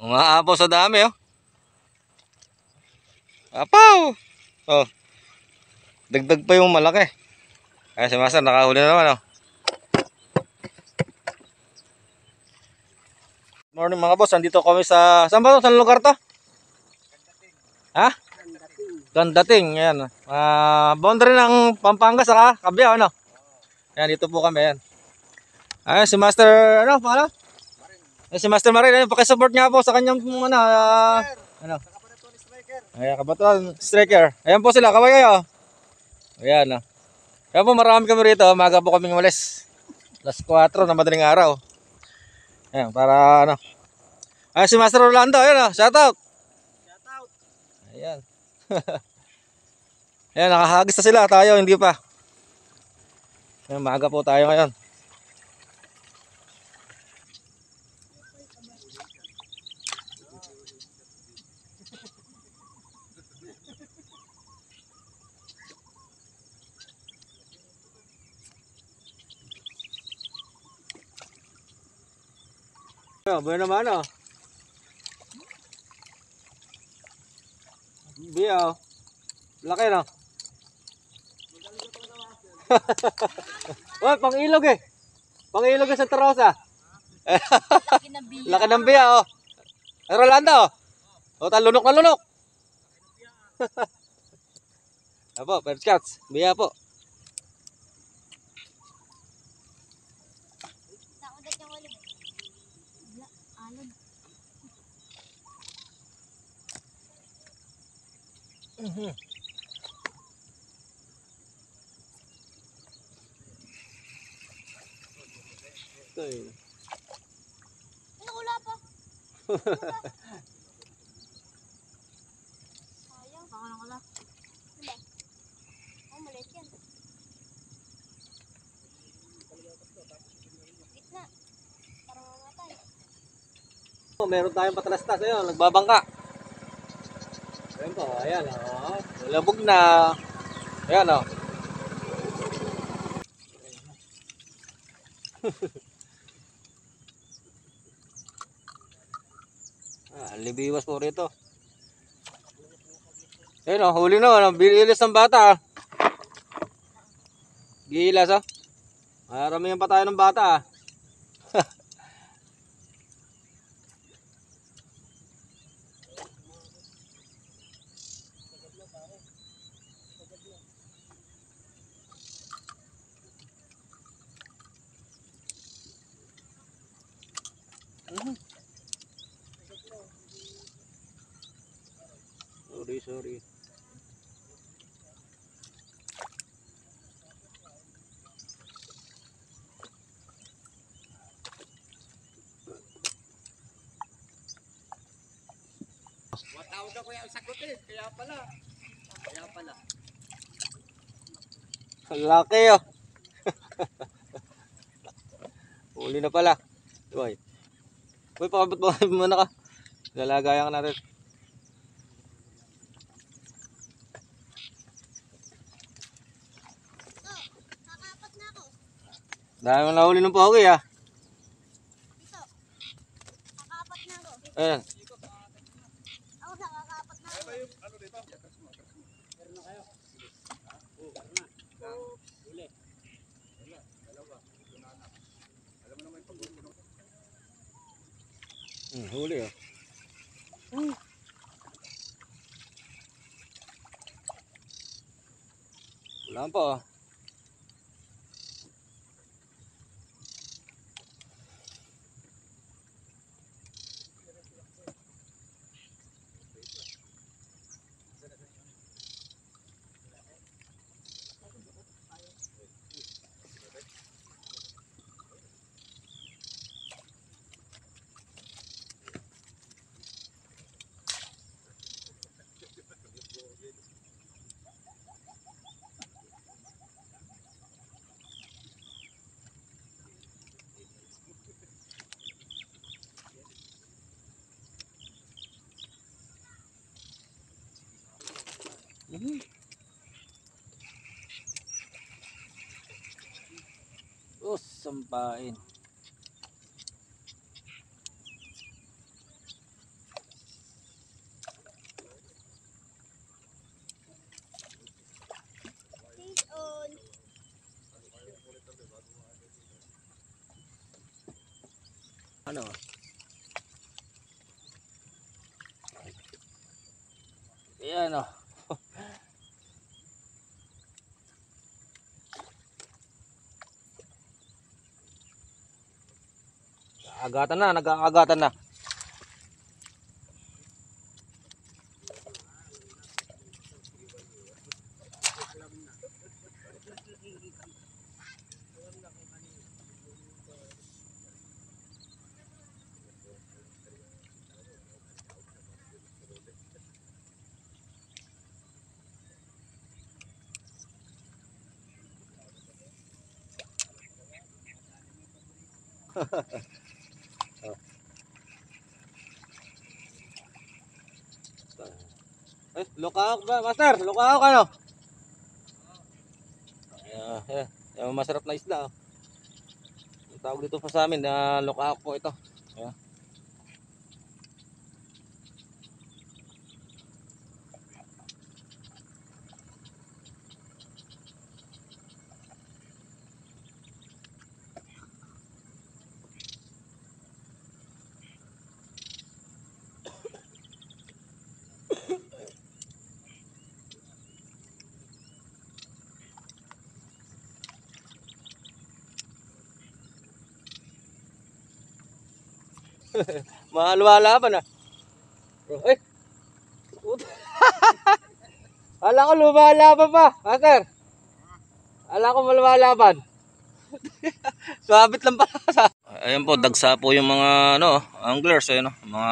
Umaapaw sa dami, oh. Apaw! Oh, dagdag pa yung malaki. Ay, si Master, nakahuli na naman, oh. Morning mga boss, andito kami sa... Saan ba to? Saan lugar to? Ha? Gandating, ayan. Boundary ng Pampanga sa Cabiao, ano? Ayan, dito po kami, ayan. Ayan, si Master, ano, pangalan? Ayan, si Master Marin, ayan, pakisupport nga po sa kanyang, ano, ano? Ayan, Kabatuan Striker. Ayan po sila, kaway kayo. Ayan, oh. Kaya po marami kami rito, maga po kaming umalis. Alas 4 na madaling araw. Ayan, para, ano. Ayan, si Master Orlando, ayan, oh, shout out. Ayan. Ayan, nakahagis na sila. Tayo, hindi pa. Ayan, maaga po tayo ngayon. Ayan, buhay naman, oh. Biyaw. Laki, no? Oh, pang-ilog eh. Pang-ilog sa Santa Rosa. Laki ng biya, oh. Rolando, oh. O, talunok na lunok. Apo, first catch. Biya po. Ito eh. Ano, wala pa? Sayang, baka lang wala. Wala. Oh, maliit yan. Gitna. Parang mamatay. Oh, meron tayong patalastas. Ayun, nagbabangka. Ayun po, ayan, oh. Labog na. Ayan, oh. Libiwas po rito. Ayun, oh, huli na, oh. Bililis ng bata, ah. Gilas, oh. Maramihan pa tayo ng bata, ah. Sorry. Matawag ako yung sagutin, kaya pala. Laki, oh. Huli na pala. Uy, pakabot mo muna ka. Lalagayan ka natin. Kakapat na ako. Dahil mo nahuli ng pogi, ah. Dito. Kakapat na ako. Ayan. Ako na, kakapat na ako. Huli, oh. Wala pa, oh. Oh, sampain. Ano? Ayan o. Agatan na, nag-aagatan na. Lukaok ba, master? Lukaok ano? Yung masarap na isda. Oh. Ang tawag dito pa sa amin na lukaok po ito. Ayan. Maluwalaban ah. Eh. Ala ko lumalaban pa, master. Ala ko malumalaban. Swabit lang pa. Ayun po, dagsa po yung mga ano, anglers, ayun, no? Mga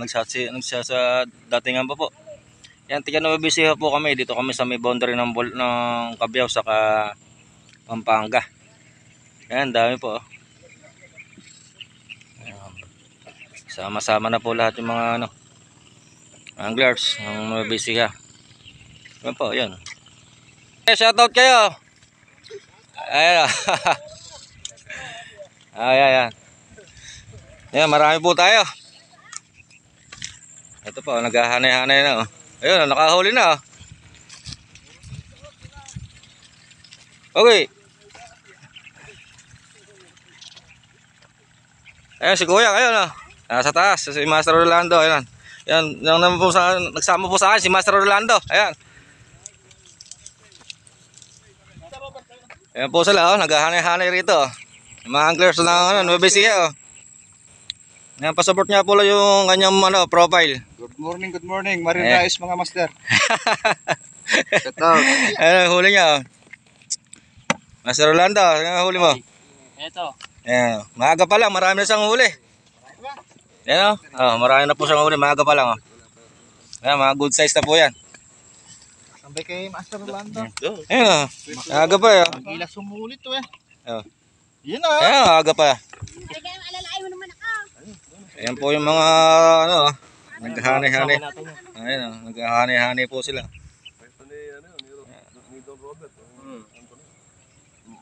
nagsasa datingan pa po. Yan, tiga nabibisiha po kami. Dito kami sa may boundary ng Cabiao saka Pampanga. Yan, dami po. Oh. Sama-sama na po lahat yung mga ano, anglers ng nabibisiha. Yan po, yan. Shoutout kayo. Ayan. Ayan. Ayan, marami po tayo. Ito po, naghahanay-hanay na. Oh. Ayun, nakahuli na. Oh. Okay. Ayan, si Kuya, ayun. Oh. Sa taas, si Master Rolando. Ayan. Yan, yung naman po nagsama po sa akin, si Master Rolando. Ayan. Ayan po sila, oh, naghahanay-hanay rito. Yung mga anglers ng ano, Nueva Ecija, oh. Ayan, pasupport niya po lang yung kanyang ano, profile. Good morning. Marine rice mga master. Shout out. Ayan, huli niya, oh. Master Rolando, ano huli mo? Ito. Ayan, maaga pa lang, marami na siyang huli. Ayan, oh, marami na po siyang huli, maaga pa lang, oh. Ayan, mga good size na po yan. Sambay kay Master Rolando. Ayan, maaga pa, oh. Gila sumulit to eh. Oh. Yun ah. Ayan, maaga pa. Kaya alalaay mo naman ako. Ayan po yung mga ano, naghahanay-hanay. Ayan, naghahanay-hanay po sila.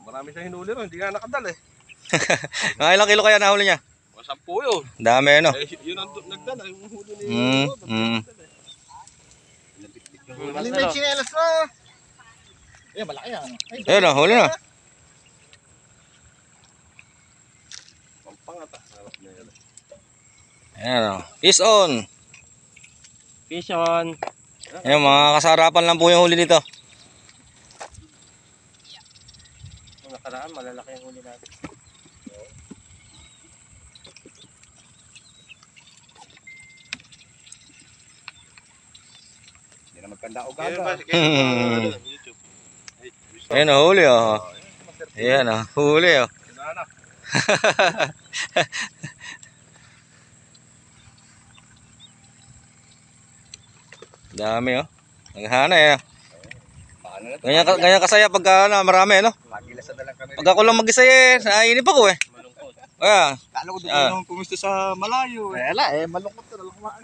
Marami siyang hinuli ron, hindi nga nakadal eh. Mga ilang kilo kaya nahuli niya? 10 yun. Dami, ano? Yun ang nagdala, yung huli ni Maling may chinelas na. Eh, malaki yan. Ayan, oh, huli na. Pampangata. Ayan, oh. Fish on. Fish on. Ayan, mga kasarapan lang po yung huli dito. Kung nakaraan, malalaki ang huli natin. Hindi na magkanda o gaga. Ayan, oh, huli, oh. Ayan, oh, huli, oh. Dami, oh. Naghahanay, oh. Ganyan kasaya pagka ano, marami, no? Magilasan na lang kami. Pag ako lang mag-isa, naiinip ako, eh. Ayan. Kala ko doon nung pumusto sa malayo. Eh, ala, malungkot to, nalakumaan.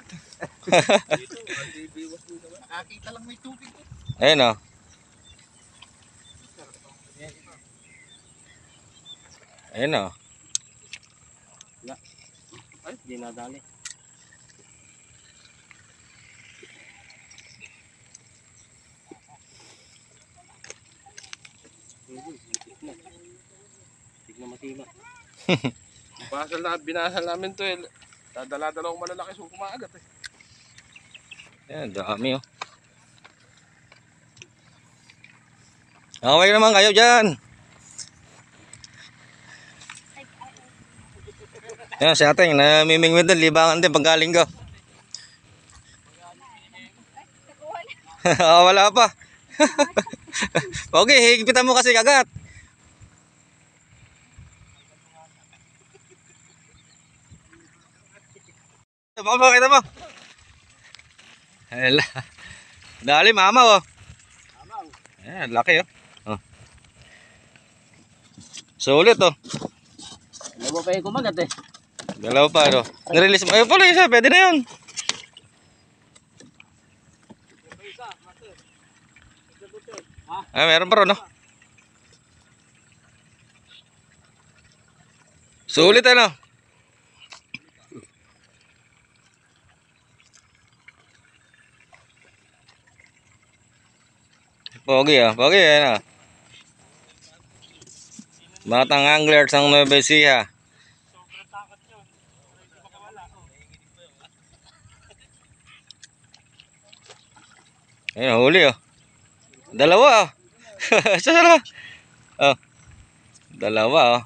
Nakakita lang may tubig to. Ayan, oh. Ayan, oh. Ay, di nadali. Tignan matima. Binasal namin to eh. Dadala-dala ko malalaki so kumaagat eh. Yan, dami oh. Okay naman kayo dyan. Yan, si ating namimingwit din, libangan din paggaling ko. Wala pa. Okay, higpitan mo kasi kagat. Kita mo. Hala. Dali mama oh. Eh, laki oh. Oh. Sulit oh. Dalawa pa yung kumagat eh. Dalawa pa ano. Nirelease mo. Ayun pala isa, pwede na yun. Ah, meron pa ron no. Sulit ano. Pogi ah, pogi ano. Batang anglers ang Nueva Ecija. Ayun, huli oh. Dalawa oh. Saan? Oh. Dalawa oh.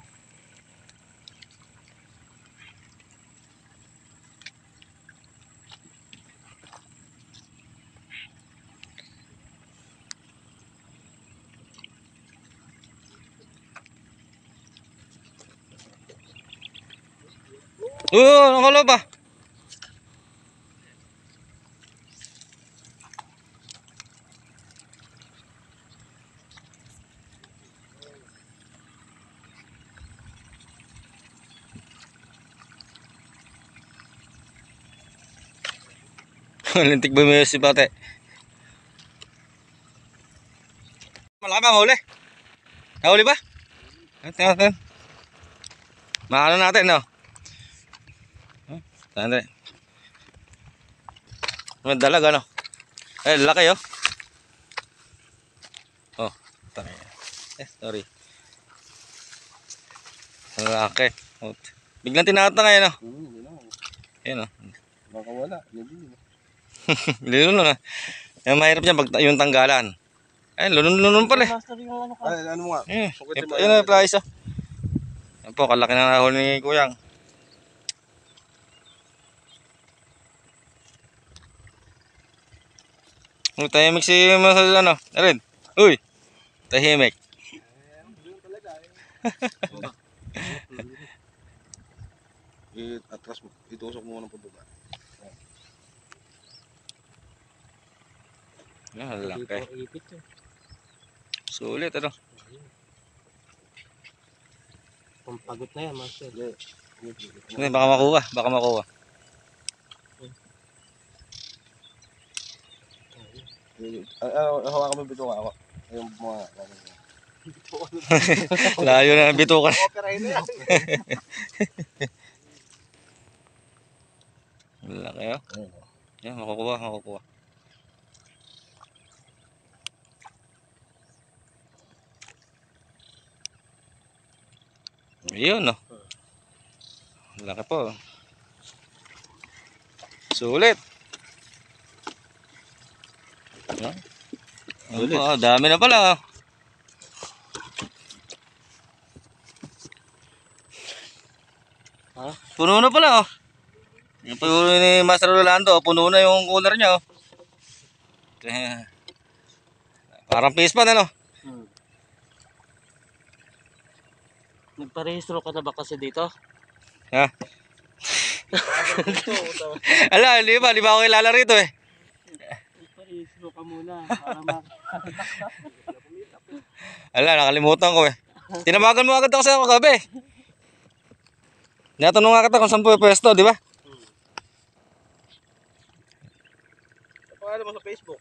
Nakalo ba? Lintik bumiyos si pate. Malaki ba huli? Nahuli ba? Tingnan natin. Maano natin no? Tanda. May dalag ano? Eh, laki oh. Oh, tayo. Sorry. Laki. Oh. Biglang tinata ngayon no? Ayan oh. Baka wala. Lulun na. Yung mahirap niya yung tanggalan. Ay, lulun pala eh. Ay, ano mo nga? Yun na, price oh. Yan po, kalaki na nahuli ni Kuyang. Tahimik si ano, Arin. Uy, tahimik. Atras mo, itusok mo ng pababa. Yan, laki. Sulit ano. Pampagot na yan, master. Hindi, baka makuha. Hawakan mo bito nga ako. Ayun mga Layo na ang bitukan. opera na yan. Laki oh. Yan, makukuha. Ayun oh. Laki po. Sulit. Oh, dami na pala. Ha? Puno na pala oh. Yung puno ni Master Rolando, puno na yung cooler niya oh. Parang fish pan ano. Nagparehistro ka na ba kasi dito? Ha? Ala, di ba ako kilala rito eh. Nagparehistro ka muna para Ala, nakalimutan ko eh. Tinabagan mo agad ako sa kagabi. Natanong nga kita kung saan po yung pwesto, di ba? Pakala mo sa Facebook.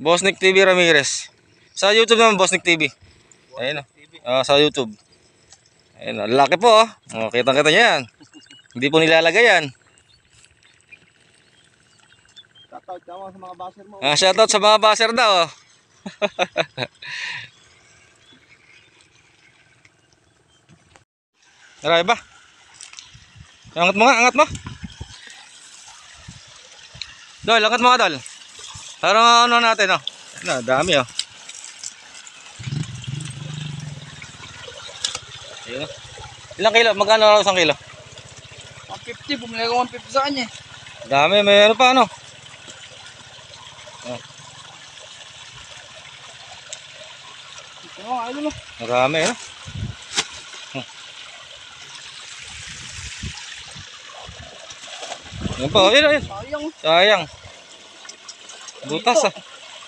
Bossnik TV Ramirez. Sa YouTube naman, Bossnik TV. Ayun oh. Sa YouTube. Ayun oh. Laki po oh. Oh, kita-kita niya yan. Hindi po nilalagay yan. Shoutout ka sa mga baser mo. Shoutout sa mga baser daw oh. Marami ba? Angat mo nga, angat mo. Dol, angat mo nga, Dol. Parang ano natin, oh. Na, dami, oh. Ayun, oh. Ilang kilo? Magkano na isang kilo? 150, bumili ko 150 sa kanya. Dami, may ano pa, ano? Oh, Ito nga, idol. marami, oh. Yan po, ayun, ayun. Sayang. Sayang. Butas, ah.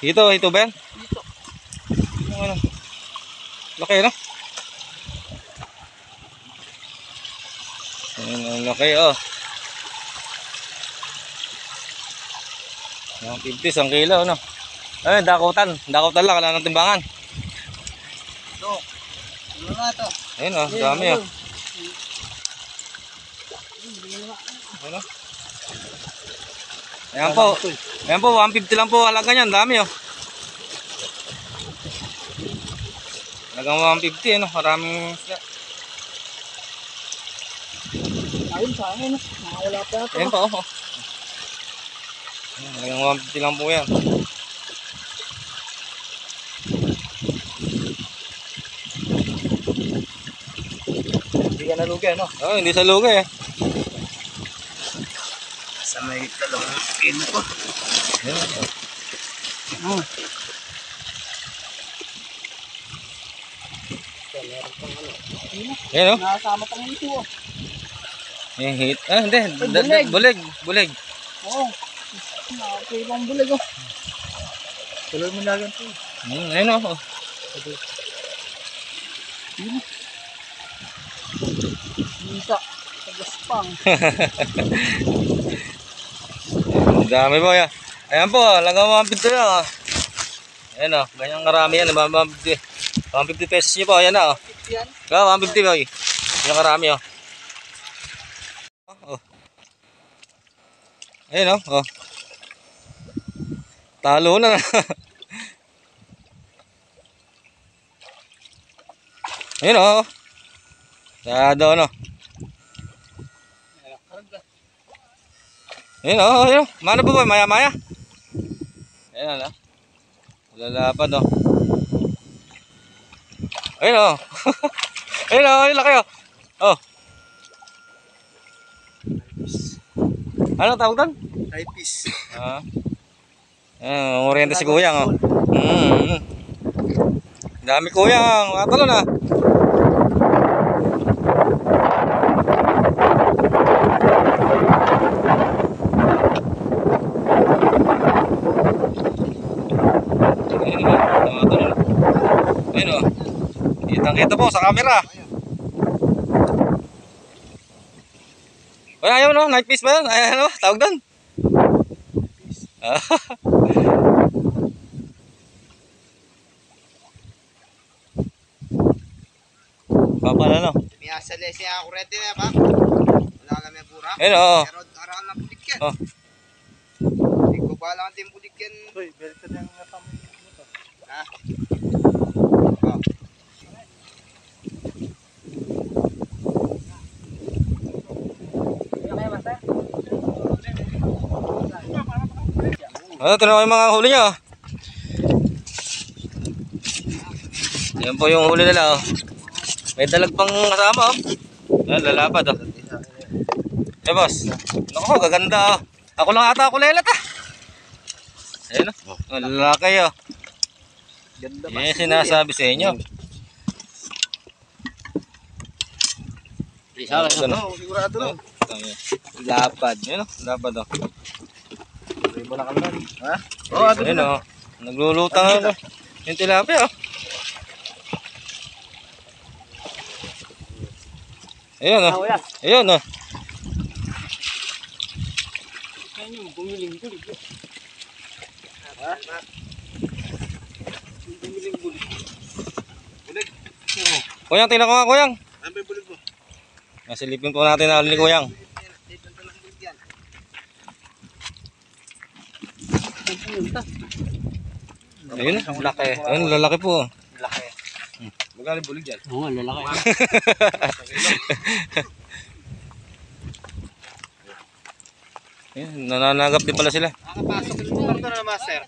Ito ba yan? Dito. Yung ano? Laki, no? Ayun, ang laki, oh. 50 isang kilo, no? Ayun, dakutan. Dakutan lang, wala ng timbangan. Ito. Ano na ito? Ayun, oh, dami, oh. Ano? Ayan po. Ayan po, 150 lang po halaga niyan. Dami, oh. Halagang 150, ano? Maraming isda. Ayun sa akin. Nakawala pa ito. Ayan po, oh. Halagang 150 lang po yan. Hindi ka nalugi, ano? Oh, hindi sa lugay, eh. Sa may dalawang kilo ko. Ayan, oh. Ayan, oh. Nakasama pang ito, oh. Yung hit. Ah, hindi. Bulig. Bulig. Oo. Nakakilong bulig, oh. Tuloy mo na lang ito. Ayun, oh. Minta. Tagaspang. Ang dami po yan. Ayan po, halagang 150 yan, oh. Ayan, oh. Ganyang karami yan. 150 pesos nyo po. Ayan na, oh. Yan. 150 po. Ganyang karami, oh. Oh. Ayan, oh. Oh. Talo na. Ayan, oh. Sado, no. Ayan, oh. Ayan, oh. Mano po ba? Maya-maya. Ayan, oh. Lalapad, oh. Ayan, oh. Ayan, oh. Ayan, laki, oh. Oh. Anong tawag doon? Typist. Ah. Ayan, oriente si Kuyang, oh. Dami Kuyang. Matalo na. Ayun, oh. Kitang-kita po sa camera. Wala, ayaw, no? Night fish ba yun? Ay, ano? Tawag doon? Papala, no? May asali siya kurete na ba? Wala ka may pura. Ayun, oo. Pero araw na bulik yan. Oh. Hindi ko ba lang din bulik yan. Uy, balik ka na yung natama mo to. Ha? Oh. Ano, tinawag yung mga huli niya, oh. Yan po yung huli nila, oh. May dalag pang kasama, oh. Yan, lalapad, oh. Eh, boss. Naku, gaganda, oh. Ako lang ata ako lelat, ah. Ayan, oh. Lalaki, oh. Ganda ba? Yan yung sinasabi sa inyo. Oo, sigurado no. Lapad. Yan, oh. Lapad, oh. Ibo na kami na. Ha? Oo, ato Ayun, oh. Naglulutang ako. Yung tilapia, oh. Ayun, oh. Ayun, oh. Ayun yung bumiling bulig. Ha? Bumiling bulig. Bulig? Oo. Kuyang, tingnan ko nga, Kuyang. Ano ba yung bulig mo? Nasilipin po natin na huli ni Kuyang. Ayun, Laki. ayun, lalaki po. Laki. Magkano bulig dyan? Oo, lalaki. Ayan, nananagap din pala sila. Nakapasok yung lugar to na, master.